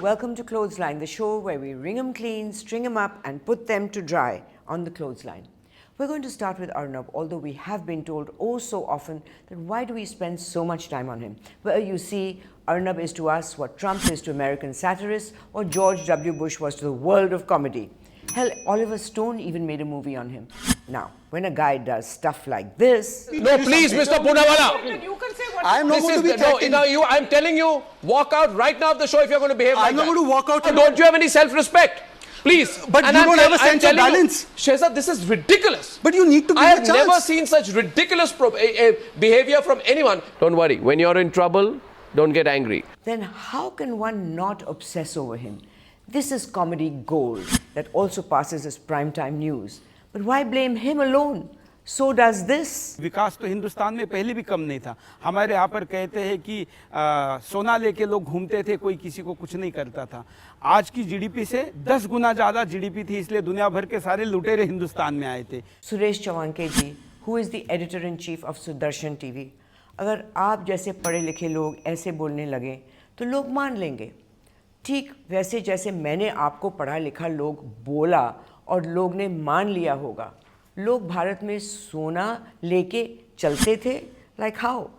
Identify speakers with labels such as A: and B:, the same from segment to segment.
A: welcome to Clothesline, the show where we wring them clean, string them up, and put them to dry on the clothesline. We're going to start with Arnab, although we have been told oh so often that why do we spend so much time on him? Well, you see, Arnab is to us what Trump is to American satirists or George W. Bush was to the world of comedy. Hell, Oliver Stone even made a movie on him. Now, when a guy does stuff like this...
B: No, please, Mr. Poonawalla.
C: You can say what...
D: I'm not going to be threatened.
B: I'm telling you, walk out right now of the show if you're going to behave like that.
D: I'm not going to walk out.
B: Don't you have any self-respect? Please.
D: But you don't have a sense of balance.
B: Shehzad, this is ridiculous.
D: But you need to give
B: I
D: a
B: have
D: chance.
B: never seen such ridiculous behavior from anyone. Don't worry. When you're in trouble, don't get angry.
A: Then how can one not obsess over him? This is comedy gold that also passes as primetime news. But why blame him alone? So does this.
E: विकास तो हिंदुस्तान में पहले भी कम नहीं था. हमारे यहाँ पर कहते हैं कि सोना लेके लोग घूमते थे, कोई किसी को कुछ नहीं करता था. आज की जीडीपी से 10 गुना ज़्यादा जीडीपी थी, इसलिए दुनिया भर के सारे लुटेरे हिंदुस्तान में आए थे.
A: सुरेश चवांके जी, who is the editor-in-chief of Sudarshan TV, अगर आप जैसे पढ़े लिखे लोग ऐसे बोलने लगे तो लोग मान लेंगे. ठीक वैसे जैसे मैंने आपको पढ़ा लिखा लोग बोला और लोग ने मान लिया होगा. लोग भारत में सोना लेके चलते थे, like how?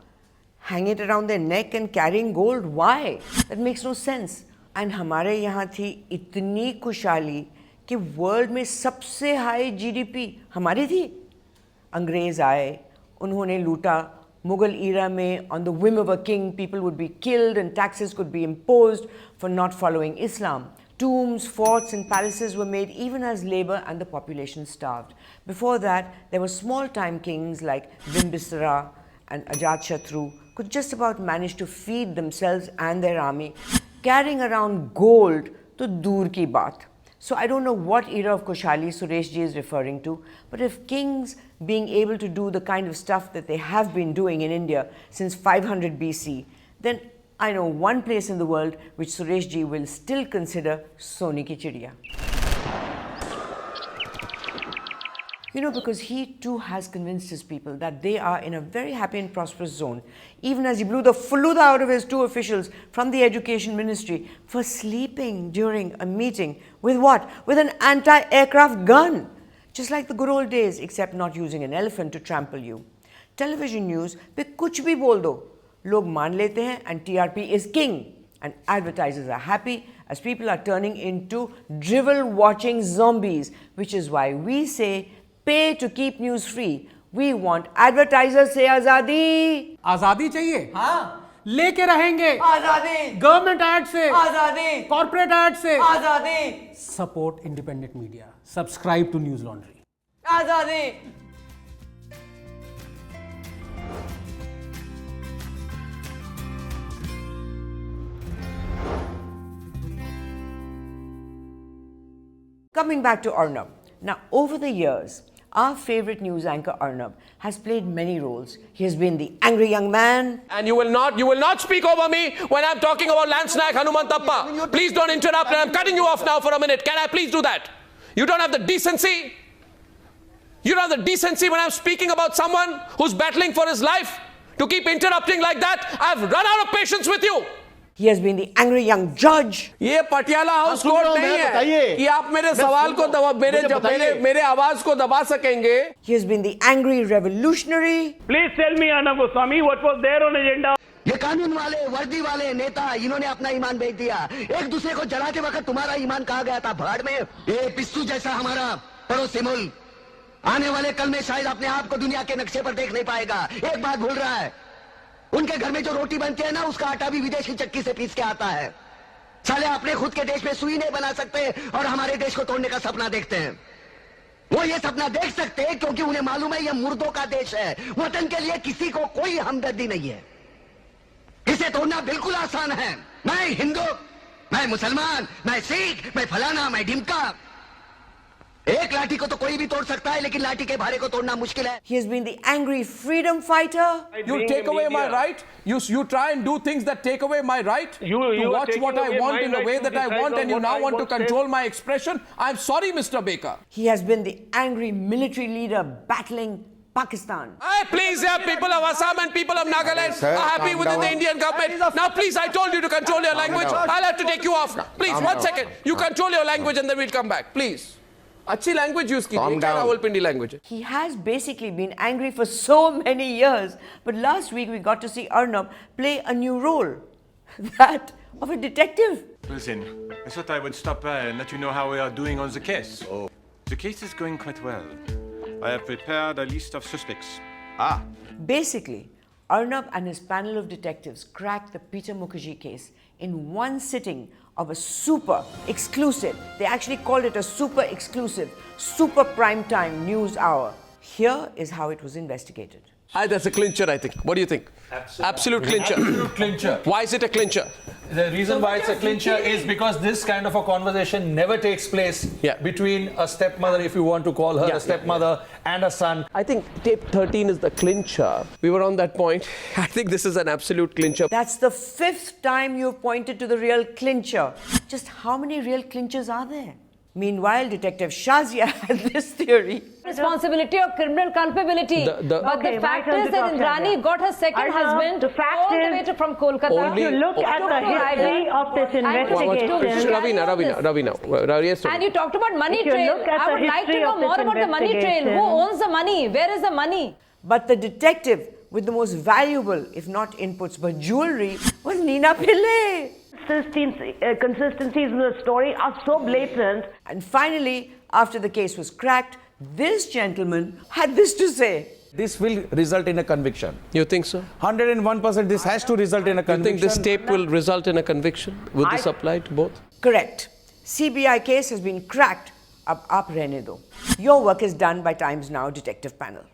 A: Hang it around their neck and carrying gold? Why? That makes no sense. And हमारे यहाँ थी इतनी खुशहाली कि वर्ल्ड में सबसे हाई जीडीपी हमारी थी. अंग्रेज आए, उन्होंने लूटा. Mughal era में, on the whim of a king, people would be killed and taxes could be imposed for not following Islam. Tombs, forts and palaces were made even as labor and the population starved. Before that, there were small-time kings like Bimbisara and Ajatashatru could just about manage to feed themselves and their army, carrying around gold to dur ki baat. So I don't know what era of Kushali Suresh ji is referring to, but if kings being able to do the kind of stuff that they have been doing in India since 500 BC, then I know one place in the world which Suresh ji will still consider Soni ki Chidiya. You know, because he too has convinced his people that they are in a very happy and prosperous zone, even as he blew the faluda out of his 2 officials from the education ministry for sleeping during a meeting with what? With an anti-aircraft gun. Just like the good old days, except not using an elephant to trample you. Television news, pe kuch bhi bol do. Log maan lete hain and TRP is king. And advertisers are happy as people are turning into drivel-watching zombies, which is why we say pay to keep news free. We want advertisers से आजादी.
C: आजादी चाहिए? हाँ. लेके रहेंगे.
A: आजादी.
C: Government add से.
A: आजादी.
C: कॉर्पोरेट एड से.
A: आजादी.
C: Support independent media. Subscribe to Newslaundry.
A: आजादी. Coming back to Arnab. Now, over the years, our favorite news anchor Arnab has played many roles. He has been the angry young man.
B: And you will not speak over me when I'm talking about Lance Naik Hanumantappa. Please don't interrupt, and I'm cutting you off now for a minute. Can I please do that? You don't have the decency. You don't have the decency when I'm speaking about someone who's battling for his life to keep interrupting like that. I've run out of patience with you.
A: He has been the angry young judge.
B: ये Patiala house court नहीं है कि आप मेरे सवाल को मेरे आवाज को दबा सकेंगे.
A: He has been the angry revolutionary.
F: Please tell me, Arnab Goswami, what was there on agenda?
D: ये कानून वाले, वर्दी वाले नेता, इन्होंने अपना ईमान बेच दिया. एक दूसरे को जलाते वक्त तुम्हारा ईमान कहाँ गया था? भाड़ में. ये पिस्सू जैसा हमारा पड़ोसी मुल्क आने वाले कल में शायद अपने आप को दुनिया के नक्शे पर देख नहीं पाएगा. एक बात भूल रहा है, उनके घर में जो रोटी बनती है ना, उसका आटा भी विदेशी चक्की से पीस के आता है. साले अपने खुद के देश में सुई नहीं बना सकते और हमारे देश को तोड़ने का सपना देखते हैं. वो ये सपना देख सकते हैं क्योंकि उन्हें मालूम है ये मुर्दों का देश है. वतन के लिए किसी को कोई हमदर्दी नहीं है. इसे तोड़ना बिल्कुल आसान है. मैं हिंदू, मैं मुसलमान, मैं सिख, मैं फलाना, मैं ढिमका. एक लाठी को तो कोई भी तोड़ सकता है, लेकिन लाठी के भारे को तोड़ना मुश्किल है.
A: He has been the angry freedom fighter.
B: You take away my right. You try and do things that take away my right
F: You
B: to
F: are
B: watch
F: taking
B: what I
F: away
B: want
F: my
B: in the
F: right
B: way
F: to
B: that I
F: decide
B: want,
F: on
B: and you
F: what
B: now
F: I
B: want to
F: want to
B: control
F: say.
B: my expression. I'm sorry, Mr. Baker.
A: He has been the angry military leader battling Pakistan.
B: Hey, please, yeah, people of Assam and people of Nagaland
G: Sir,
B: are happy
G: calm
B: within the
G: down.
B: Indian government. Now, please, I told you to control your language.
G: down.
B: I'll have to take you off. Please,
G: Calm
B: 1
G: down.
B: second. You control your language and then we'll come back. Please. अच्छी language use कीजिए.
G: Calm
B: क्या
G: down.
B: Rawalpindi language है?
A: He has basically been angry for so many years, but last week we got to see Arnab play a new role, that of a detective.
H: Listen, I thought I would stop by and let you know how we are doing on the case.
G: Oh.
H: The case is going quite well. I have prepared a list of suspects.
A: Basically, Arnab and his panel of detectives cracked the Peter Mukherjee case in one sitting of a super exclusive, they actually called it a super exclusive, super prime time news hour. Here is how it was investigated.
B: That's a clincher, I think. What do you think? Absolute clincher.
I: Absolute clincher.
B: Why is it a clincher?
I: The reason why it's a clincher is because this kind of a conversation never takes place
B: Yeah.
I: between a stepmother, if you want to call her
B: Yeah,
I: a stepmother, and a son.
B: I think tape 13 is the clincher. We were on that point. I think this is an absolute clincher.
A: That's the 5th time you've pointed to the real clincher. Just how many real clinchers are there? Meanwhile, Detective Shazia had this theory.
J: Responsibility or criminal culpability. But
F: Okay,
J: the
F: my
J: fact
F: turn
J: is
F: to
J: that
F: talk,
J: Indrani
F: Shazia.
J: got her second
F: Arnab,
J: husband
F: the fact
J: all the
F: is-
J: way to from Kolkata.
B: Only-
F: If you look at
J: Took
F: the
J: to
F: history of this
J: and
F: investigation,
B: Ravina, yes,
J: And you talked about money
F: If you
J: trail.
F: look at
J: I
F: the
J: would like to
F: history
J: know
F: of this
J: more about the money trail. Who
F: investigation-
J: owns the money? Where is the money?
A: But the detective with the most valuable, if not inputs, but jewelry, was Nina Pillai.
F: consistencies in the story are so blatant.
A: And finally, after the case was cracked, this gentleman had this to say.
I: This will result in a conviction.
B: You think so?
I: 101% this has to result in a
B: You
I: conviction.
B: think this tape will result in a conviction? Would this apply to both?
A: Correct. CBI case has been cracked. Ab rehne do. Your work is done by Times Now detective panel.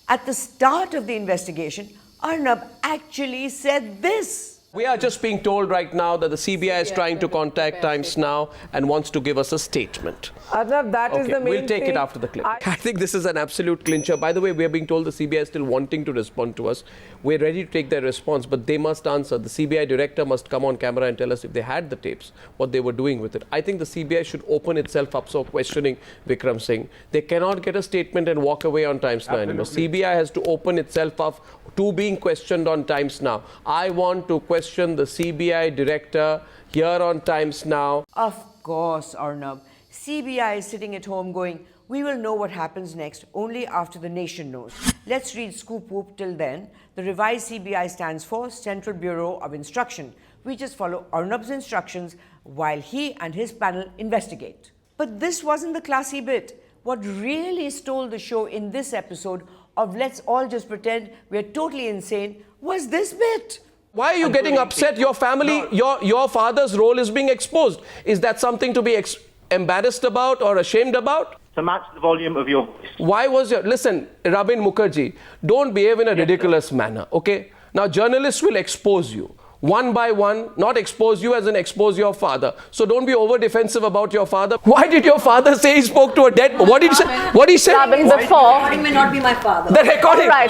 A: At the start of the investigation, Arnab actually said this.
B: We are just being told right now that the CBI is trying to contact Times Now and wants to give us a statement.
K: Arnab, that is
B: Okay,
K: the main
B: we'll take
K: thing.
B: it after the clip. I think this is an absolute clincher. By the way, we are being told the CBI is still wanting to respond to us. We're ready to take their response, but they must answer. The CBI director must come on camera and tell us if they had the tapes, what they were doing with it. I think the CBI should open itself up so questioning Vikram Singh. They cannot get a statement and walk away on Times Now anymore. CBI has to open itself up to being questioned on Times Now. I want to question the CBI director here on Times Now.
A: Of course, Arnab. CBI is sitting at home going, we will know what happens next only after the nation knows. Let's read Scoop Whoop till then. The revised CBI stands for Central Bureau of Instruction. We just follow Arnab's instructions while he and his panel investigate. But this wasn't the classy bit. What really stole the show in this episode of Let's All Just Pretend We're Totally Insane was this bit.
B: Why are you getting upset? Your family, your father's role is being exposed. Is that something to be embarrassed about or ashamed about?
F: To match the volume of your voice.
B: Why was your... Listen, Rabin Mukherjee, don't behave in a ridiculous manner, okay? Now, journalists will expose you. One by one, not expose you as in expose your father. So don't be over defensive about your father. Why did your father say he spoke to a dead... What did he say? What did he say?
K: Rabin, before.
J: may not be my father.
B: The recording.
K: Right.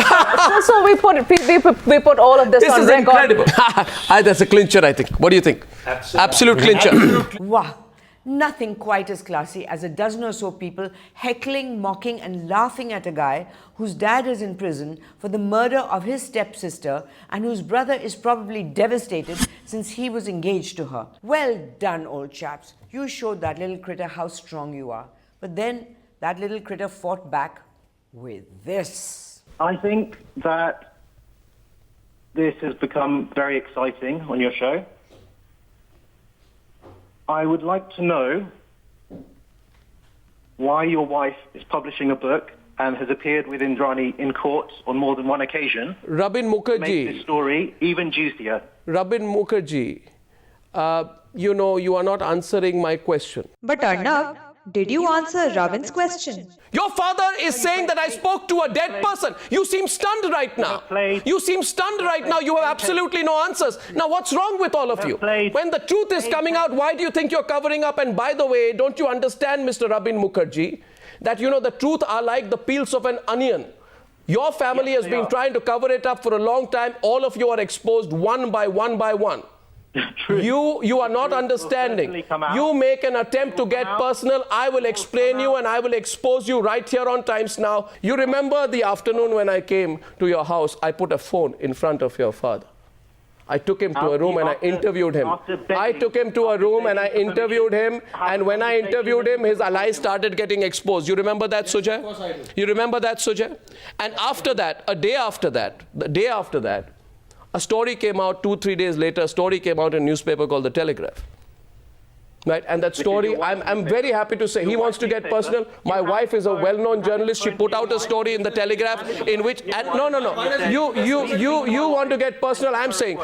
K: So we put all of this
B: This
K: on
B: is
K: record.
B: incredible. That's a clincher, I think. What do you think? Absolute clincher.
A: Wow. Nothing quite as classy as a dozen or so people heckling, mocking, and laughing at a guy whose dad is in prison for the murder of his stepsister and whose brother is probably devastated since he was engaged to her. Well done, old chaps. You showed that little critter how strong you are. But then that little critter fought back with this.
F: I think that this has become very exciting on your show. I would like to know why your wife is publishing a book and has appeared with Indrani in court on more than one occasion.
B: Rabin
F: Make this
B: Mukherjee.
F: story even juicier.
B: Rabin Mukherjee. You are not answering my question.
L: But Arnab, did you answer Ravin's question?
B: Your father is saying that I spoke to a dead person. You seem stunned right now. You seem stunned right now. You have absolutely no answers. Now, what's wrong with all of you? When the truth is coming out, why do you think you're covering up? And by the way, don't you understand, Mr. Rabin Mukherjee, that the truth are like the peels of an onion. Your family has been trying to cover it up for a long time. All of you are exposed one by one by one. You are not understanding. You make an attempt to get personal. I will explain you and I will expose you right here on Times Now. You remember the afternoon when I came to your house, I put a phone in front of your father. I took him to a room and I interviewed him. I took him to a room and I interviewed him, and when I interviewed him, his lies started getting exposed. You remember that, Sujay?
I: Of course I do.
B: You remember that, Sujay? And after that, the day after that, a story came out 2-3 days later, a story came out in a newspaper called The Telegraph. Right? And that story, I'm very happy to say, he wants to get personal. My wife is a well-known journalist. She put out a story in The Telegraph in which, no. You want to get personal, I'm saying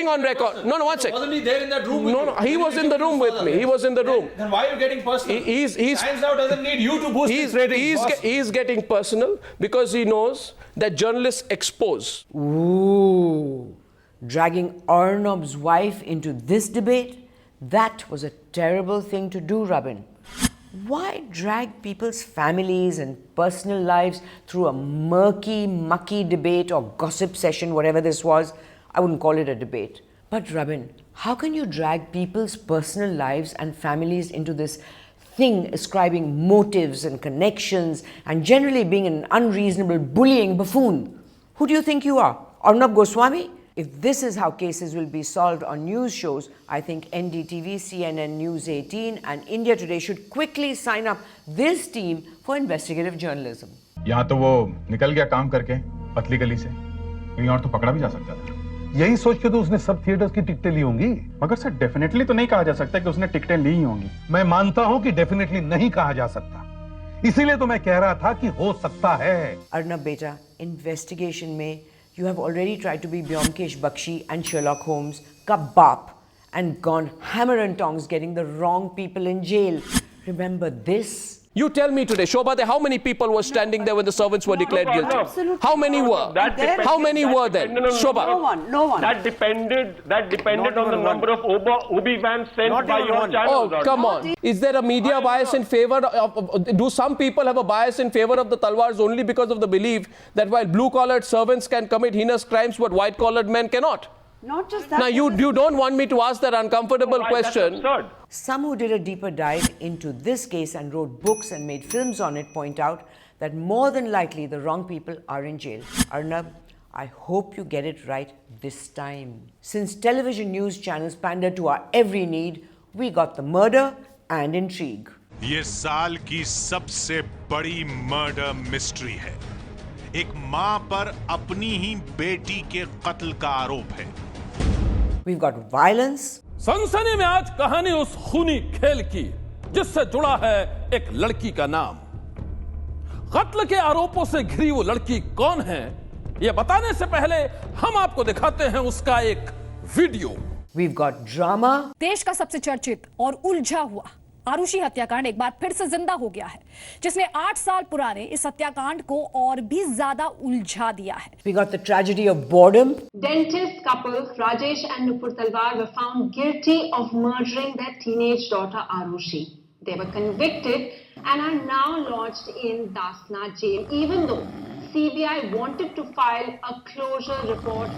B: on record. No, one second.
I: Wasn't he there in that room with
B: No,
I: you?
B: he was in the room with me. He was in the room.
I: Then why are you getting personal?
B: He's
I: Times Now doesn't need you to boost its ratings, boss.
B: he's getting personal because he knows that journalists expose.
A: Ooh, dragging Arnab's wife into this debate? That was a terrible thing to do, Robin. Why drag people's families and personal lives through a murky, mucky debate or gossip session, whatever this was? I wouldn't call it a debate. But Robin, how can you drag people's personal lives and families into this thing ascribing motives and connections and generally being an unreasonable bullying buffoon? Who do you think you are? Arnab Goswami? If this is how cases will be solved on news shows, I think NDTV, CNN News 18 and India Today should quickly sign up this team for investigative journalism.
G: यहाँ तो वो निकल गया काम करके पतली गली से, कहीं और तो पकड़ा भी जा सकता था।
M: यही सोच के तो उसने सब थिएटर्स की टिकटें ली होंगी।
G: मगर सर डेफिनेटली तो नहीं कहा जा सकता कि उसने टिकटें ली ही होंगी।
M: मैं मानता हूं कि डेफिनेटली नहीं कहा जा सकता, इसीलिए तो मैं कह रहा था कि हो सकता है।
A: Arnab beta, investigation में you have already tried to be Byomkesh Bakshi and Sherlock Holmes ka baap and gone hammer and tongs getting the wrong people in jail. Remember this?
B: You tell me today, Shobha, how many people were standing there when the servants were declared guilty?
K: Absolutely.
B: How many were? How many were there? Shobha.
K: No one.
F: That depended on the number of Obi-Wan sent by your channel.
B: Oh, come on. Is there a media bias in favor of, do some people have a bias in favor of the Talwars only because of the belief that while blue-collared servants can commit heinous crimes, but white-collared men cannot?
K: Not just that.
B: Now, you don't want me to ask that uncomfortable question.
F: That's absurd.
A: Some who did a deeper dive into this case and wrote books and made films on it point out that more than likely the wrong people are in jail. Arnab, I hope you get it right this time. Since television news channels pander to our every need, we got the murder and intrigue.
N: ये साल की सबसे बड़ी murder mystery है। एक मां पर अपनी ही बेटी के कत्ल का आरोप है।
A: We've got violence.
O: सनसनी में आज कहानी उस खूनी खेल की जिससे जुड़ा है एक लड़की का नाम। कत्ल के आरोपों से घिरी वो लड़की कौन है, ये बताने से पहले हम आपको दिखाते हैं उसका एक वीडियो।
A: We've got drama.
P: देश का सबसे चर्चित और उलझा हुआ आरुषि हत्याकांड एक बार फिर से जिंदा हो गया है, जिसने 8 साल पुराने इस हत्याकांड को और भी ज्यादा उलझा दिया है।
A: We got the tragedy of boredom.
Q: Dentist couple Rajesh and Nupur Talwar were found guilty of murdering their teenage daughter Arushi. They were convicted and are now lodged in Dasna jail, even though CBI wanted to file a closure report.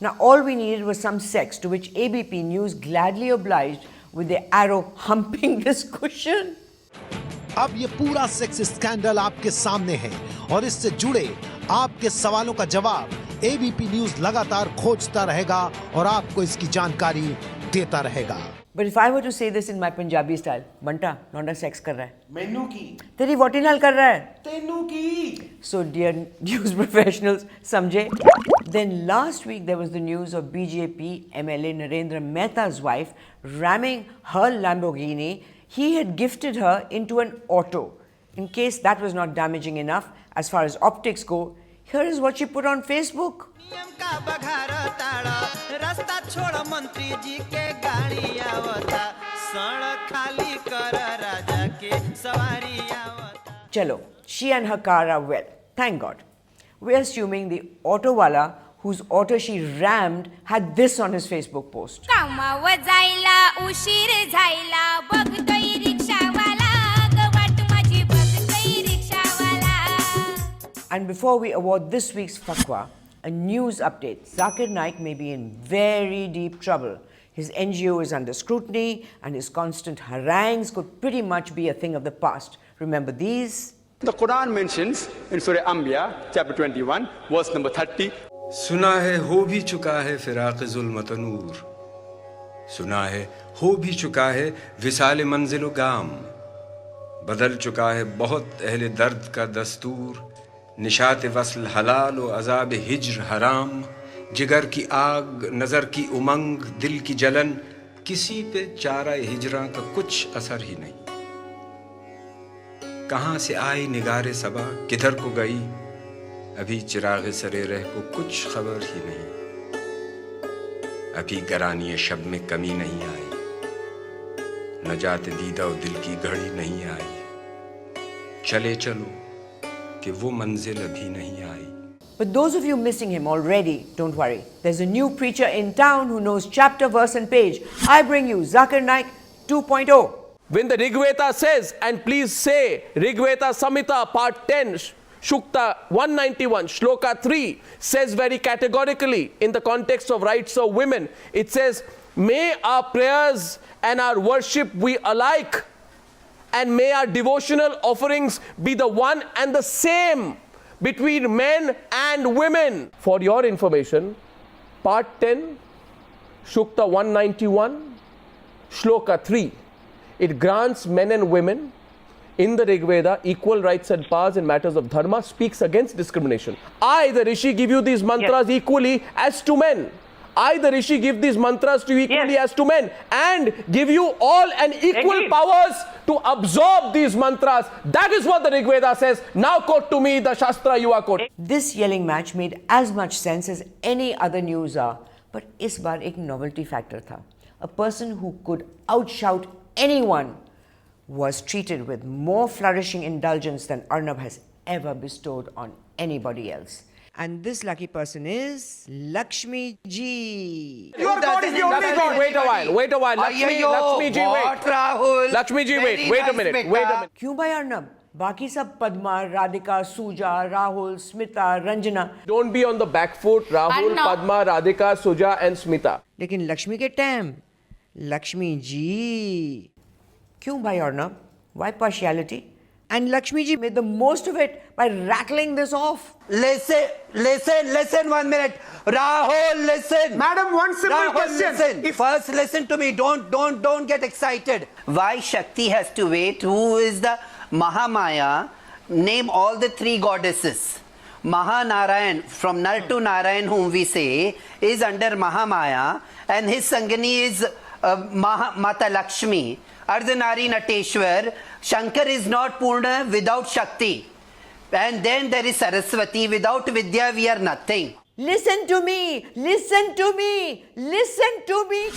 A: Now, all we needed was some sex, to which ABP News gladly obliged with their arrow humping this cushion.
R: अब ये पूरा sex scandal आपके सामने है और इससे जुड़े आपके सवालों का जवाब एबीपी न्यूज लगातार खोजता रहेगा और आपको इसकी जानकारी देता रहेगा।
A: But if I were to say this in my Punjabi style, बंटा लौंडा सेक्स कर रहा है,
S: मेनू की,
A: तेरी वोटिनल कर रहा है,
S: तेनू की।
A: So dear news professionals, समझे? Then last week there was the news of BJP MLA Narendra Mehta's wife ramming her Lamborghini he had gifted her into an auto. In case that was not damaging enough as far as optics go, here is what she put on Facebook. Chalo, she and her car are well, thank God. We're assuming the auto wala whose auto she rammed, had this on his Facebook post.
S: कामावर जायला उशीर झायला बघतोय रिक्षावाला ग वाट माझी बघतोय रिक्षावाला.
A: And before we award this week's Fatwa, a news update. Zakir Naik may be in very deep trouble. His NGO is under scrutiny and his constant harangues could pretty much be a thing of the past. Remember these?
T: The Quran mentions in Surah Anbiya, chapter 21, verse number 30.
U: सुना है हो भी चुका है फिराक जुल्मत नूर, सुना है हो भी चुका है विसाल मंजिल गाम, बदल चुका है बहुत अहले दर्द का दस्तूर, निशात वसल हलाल व अजाब हिज्र हराम, जिगर की आग नज़र की उमंग दिल की जलन, किसी पे चारा हिजरा का कुछ असर ही नहीं। कहाँ से आई निगारे सबा किधर को गई, अभी चिराग सरे रह को कुछ खबर ही नहीं, अभी गरानी शब में कमी नहीं आई, नजात दीदा दिल की घड़ी नहीं आई, चले चलो कि वो मंजिल अभी नहीं आई।
A: But those of you missing him already, don't worry. There's a new preacher in town who knows chapter, verse and page. I bring you Zakir Naik 2.0.
B: When the Rigveda says, and please say Rigveda Samhita part 10, Shukta 191, Shloka 3 says very categorically in the context of rights of women, it says, may our prayers and our worship be alike, and may our devotional offerings be the one and the same between men and women. For your information, part 10, Shukta 191, Shloka 3, it grants men and women in the Rig Veda equal rights and powers in matters of dharma, speaks against discrimination. I, the Rishi, give you these mantras equally as to men. I, the Rishi, give these mantras to you equally as to men, and give you all an equal powers to absorb these mantras. That is what the Rig Veda says. Now quote to me the Shastra you are quoting.
A: This yelling match made as much sense as any other news are, but इस बार एक novelty factor था. A person who could outshout anyone was treated with more flourishing indulgence than Arnab has ever bestowed on anybody else. And this lucky person is Lakshmi Ji.
B: Your God is the only God. Wait a while. Lakshmi Ji, wait.
D: Rahul.
B: Lakshmi Ji, wait a minute.
A: क्यों भाई अर्नब? बाकी सब Padma, Radhika, Suja, Rahul, Smita, Ranjana.
B: Don't be on the back foot. Rahul, Padma, Radhika, Suja and Smita.
A: लेकिन लक्ष्मी के time Lakshmi ji क्यों भाई Arnab? Why partiality? And Lakshmi Ji made the most of it by rattling this off.
D: Listen 1 minute. Rahul, listen.
E: Madam, one simple
D: Rahul,
E: question.
D: Listen. First, listen to me. Don't get excited. Why Shakti has to wait? Who is the Mahamaya? Name all the 3 goddesses. Mahanarayan, from Nar to Narayan, whom we say, is under Mahamaya, and his Sangani is Mata Lakshmi. Ardhanari Nateshwar. Shankar is not Purna without Shakti. And then there is Saraswati. Without Vidya, we are nothing.
A: Listen to me,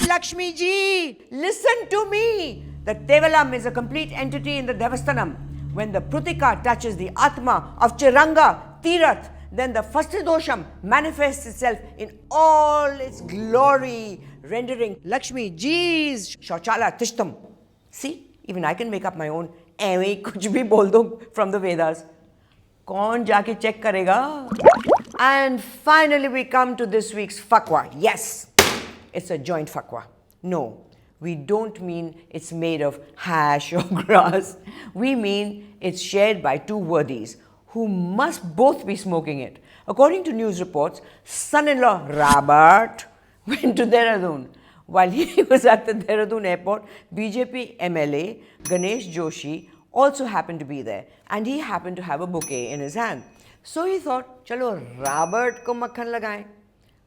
A: Lakshmi Ji, listen to me. The Devalam is a complete entity in the Devasthanam. When the Prutika touches the Atma of Chiranga, Tirath, then the Fastidosham manifests itself in all its glory, rendering Lakshmi Ji's Shauchala Tishtam. See, even I can make up my own ऐਵੇਂ कुछ भी बोल दो from the Vedas. कौन जाके check करेगा? And finally we come to this week's Fatwa. Yes, it's a joint Fatwa. No, we don't mean it's made of hash or grass. We mean it's shared by 2 worthies who must both be smoking it. According to news reports, son-in-law Robert went to Dehradun. While he was at the Dehradun airport, BJP MLA Ganesh Joshi also happened to be there, and he happened to have a bouquet in his hand. So he thought, chalo Robert ko makhan lagaye.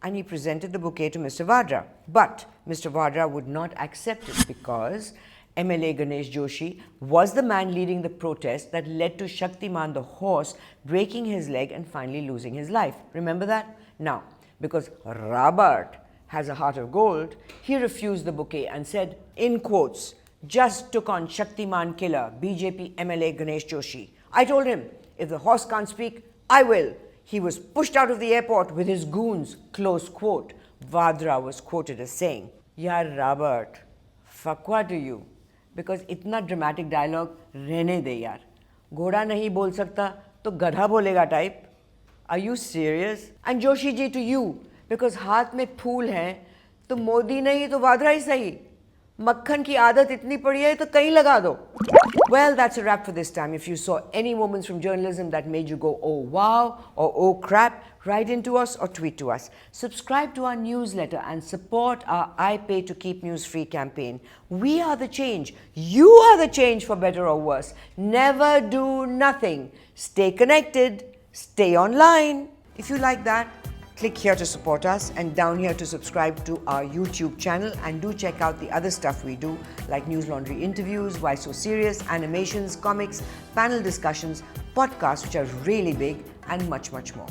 A: And he presented the bouquet to Mr. Vadra. But Mr. Vadra would not accept it because MLA Ganesh Joshi was the man leading the protest that led to Shaktiman the horse breaking his leg and finally losing his life. Remember that? Now, because Robert has a heart of gold, he refused the bouquet and said, in quotes, just took on Shaktiman killer, BJP MLA Ganesh Joshi. I told him, if the horse can't speak, I will. He was pushed out of the airport with his goons, close quote. Vadra was quoted as saying, "Yaar Robert, fakwa to you, because itna dramatic dialogue रहने दे यार. घोड़ा नहीं बोल सकता तो गधा बोलेगा type. Are you serious? And Joshi ji, to you, because हाथ में फूल है तो मोदी नहीं तो वाद्रा ही सही. मक्खन की आदत इतनी पड़ी है तो कहीं लगा दो. Well, that's a wrap for this time. If you saw any moments from journalism that made you go, oh wow, or oh crap, write into us or tweet to us. Subscribe to our newsletter and support our I Pay to Keep News Free campaign. We are the change. You are the change, for better or worse. Never do nothing. Stay connected. Stay online. If you like that, click here to support us and down here to subscribe to our YouTube channel, and do check out the other stuff we do like News Laundry interviews, Why So Serious, animations, comics, panel discussions, podcasts which are really big, and much, much more.